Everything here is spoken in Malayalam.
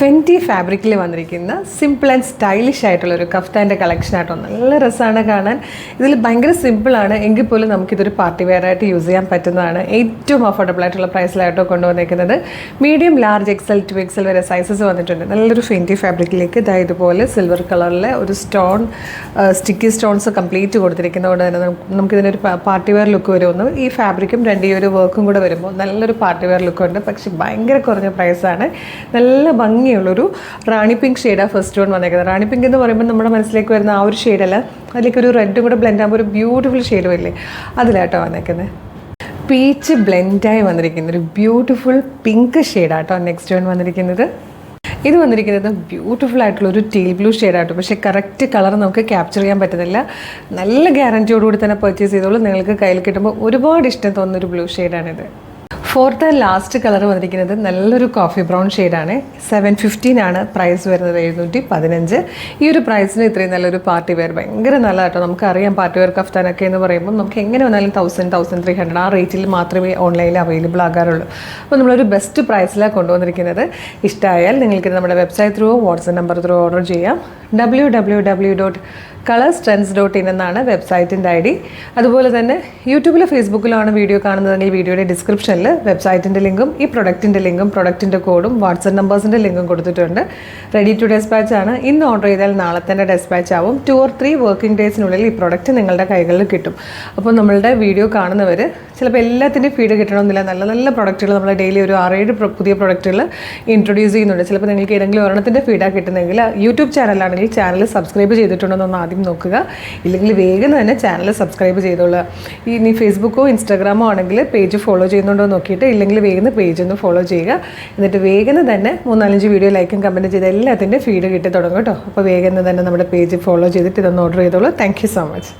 ഫെൻറ്റി ഫാബ്രിക്കിൽ വന്നിരിക്കുന്ന സിമ്പിൾ ആൻഡ് സ്റ്റൈലിഷ് ആയിട്ടുള്ള ഒരു കഫ്താൻ്റെ കളക്ഷൻ ആട്ടോ. നല്ല രസമാണ് കാണാൻ. ഇതിൽ ഭയങ്കര സിമ്പിളാണ് എങ്കിൽ പോലും നമുക്കിതൊരു പാർട്ടി വെയർ ആയിട്ട് യൂസ് ചെയ്യാൻ പറ്റുന്നതാണ്. ഏറ്റവും അഫോർഡബിൾ ആയിട്ടുള്ള പ്രൈസിലായിട്ടോ കൊണ്ടുവന്നിരിക്കുന്നത്. Medium, large, XL to XL വരെ സൈസസ് വന്നിട്ടുണ്ട്. നല്ലൊരു ഫെൻറ്റി ഫാബ്രിക്കിലേക്ക് ഇതുപോലെ സിൽവർ കളറിലെ ഒരു സ്റ്റോൺ, സ്റ്റിക്കി സ്റ്റോൺസ് കംപ്ലീറ്റ് കൊടുത്തിരിക്കുന്നതുകൊണ്ട് തന്നെ നമുക്കിതിനൊരു പാർട്ടി വെയർ ലുക്ക് വരുമെന്ന്. ഈ ഫാബ്രിക്കും ഈ ഒരു വർക്കും കൂടെ വരുമ്പോൾ നല്ലൊരു പാർട്ടി വെയർ ലുക്കുണ്ട്. പക്ഷേ ഭയങ്കര കുറഞ്ഞ പ്രൈസാണ്. നല്ല ഭംഗിയുള്ളൊരു റാണി പിങ്ക് ഷെയ്ഡാണ് ഫസ്റ്റ് വൺ വന്നേക്കുന്നത്. റാണി പിങ്ക് എന്ന് പറയുമ്പോൾ നമ്മുടെ മനസ്സിലേക്ക് വരുന്ന ആ ഒരു ഷെയ്ഡല്ല, അതിലേക്ക് ഒരു റെഡും കൂടെ ബ്ലെൻഡ് ആകുമ്പോൾ ഒരു ബ്യൂട്ടിഫുൾ ഷെയ്ഡും ഇല്ലേ, അതിലാട്ടോ വന്നേക്കുന്നത്. പീച്ച് ബ്ലെൻഡായി വന്നിരിക്കുന്ന ഒരു ബ്യൂട്ടിഫുൾ പിങ്ക് ഷെയ്ഡാട്ടോ നെക്സ്റ്റ് വൺ വന്നിരിക്കുന്നത്. ഇത് വന്നിരിക്കുന്നത് ബ്യൂട്ടിഫുൾ ആയിട്ടുള്ള ഒരു ടീൽ ബ്ലൂ ഷെയ്ഡാട്ടോ. പക്ഷേ കറക്റ്റ് കളർ നമുക്ക് ക്യാപ്ചർ ചെയ്യാൻ പറ്റുന്നില്ല. നല്ല ഗ്യാരൻറ്റിയോടുകൂടി തന്നെ പർച്ചേസ് ചെയ്തോളൂ. നിങ്ങൾക്ക് കയ്യിൽ കിട്ടുമ്പോൾ ഒരുപാട് ഇഷ്ടം തോന്നുന്നൊരു ബ്ലൂ ഷെയ്ഡാണിത്. ഫോർത്ത് ആൻഡ് ലാസ്റ്റ് കളർ വന്നിരിക്കുന്നത് നല്ലൊരു കോഫി ബ്രൗൺ ഷെയ്ഡാണ്. 715 പ്രൈസ് വരുന്നത്, 715. ഈ ഒരു പ്രൈസിന് ഇത്രയും നല്ലൊരു പാർട്ടി വെയർ ഭയങ്കര നല്ല കേട്ടോ. നമുക്കറിയാം പാർട്ടി വെയർ കഫ്താനൊക്കെ എന്ന് പറയുമ്പോൾ നമുക്ക് എങ്ങനെ വന്നാലും 1000-1300 ആ റേറ്റിൽ മാത്രമേ ഓൺലൈനിൽ അവൈലബിൾ ആകാറുള്ളൂ. അപ്പോൾ നമ്മളൊരു ബെസ്റ്റ് പ്രൈസിലാണ് കൊണ്ടുവന്നിരിക്കുന്നത്. ഇഷ്ടമായാൽ നിങ്ങൾക്ക് നമ്മുടെ website through, WhatsApp number through order ചെയ്യാം. www.colorstrends.in എന്നാണ് വെബ്സൈറ്റിൻ്റെ ID. അതുപോലെ തന്നെ യൂട്യൂബിലോ ഫേസ്ബുക്കിലാണ് വീഡിയോ കാണുന്നതെങ്കിൽ വീഡിയോയുടെ ഡിസ്ക്രിപ്ഷനിൽ വെബ്സൈറ്റിൻ്റെ ലിങ്കും ഈ പ്രൊഡക്റ്റിൻ്റെ ലിങ്കും പ്രൊഡക്റ്റിൻ്റെ കോഡും വാട്സപ്പ് നമ്പേഴ്സിൻ്റെ ലിങ്കും കൊടുത്തിട്ടുണ്ട്. റെഡി ടു ഡെസ്പാച്ച് ആണ്. ഇന്ന് ഓർഡർ ചെയ്താൽ നാളെ തന്നെ ഡെസ്പാച്ച് ആവും. 2 or 3 വർക്കിംഗ് ഡേയ്സിനുള്ളിൽ ഈ പ്രൊഡക്റ്റ് നിങ്ങളുടെ കൈകളിൽ കിട്ടും. അപ്പോൾ നമ്മളുടെ വീഡിയോ കാണുന്നവർ ചിലപ്പോൾ എല്ലാത്തിൻ്റെയും ഫീഡ് കിട്ടണമെന്നില്ല. നല്ല നല്ല പ്രൊഡക്റ്റുകൾ നമ്മൾ ഡെയിലി ഒരു 6-7 പുതിയ പ്രൊഡക്റ്റുകൾ ഇൻട്രൊഡ്യൂസ് ചെയ്യുന്നുണ്ട്. ചിലപ്പോൾ നിങ്ങൾക്ക് ഏതെങ്കിലും ഒരെണ്ണത്തിൻ്റെ ഫീഡാണ് കിട്ടുന്നതെങ്കിൽ യൂട്യൂബ് ചാനലാണെങ്കിൽ ചാനൽ സബ്സ്ക്രൈബ് ചെയ്തിട്ടുണ്ടോയെന്നൊന്ന് ആദ്യം നോക്കുക. ഇല്ലെങ്കിൽ വേഗം തന്നെ ചാനൽ സബ്സ്ക്രൈബ് ചെയ്തോളുക. ഇനി ഫേസ്ബുക്കോ ഇൻസ്റ്റാഗ്രാമോ ആണെങ്കിൽ പേജ് ഫോളോ ചെയ്യുന്നുണ്ടോ നോക്കിയിട്ട്, ഇല്ലെങ്കിൽ വേഗം പേജ് ഒന്ന് ഫോളോ ചെയ്യുക. എന്നിട്ട് വേഗം തന്നെ 3-4 വീഡിയോ ലൈക്കും കമൻറ്റ് ചെയ്ത് എല്ലാത്തിൻ്റെ ഫീഡ് കിട്ടി തുടങ്ങും കേട്ടോ. അപ്പോൾ വേഗം തന്നെ നമ്മുടെ പേജ് ഫോളോ ചെയ്തിട്ട് ഇതൊന്ന് ഓർഡർ ചെയ്തോളൂ. Thank you so much.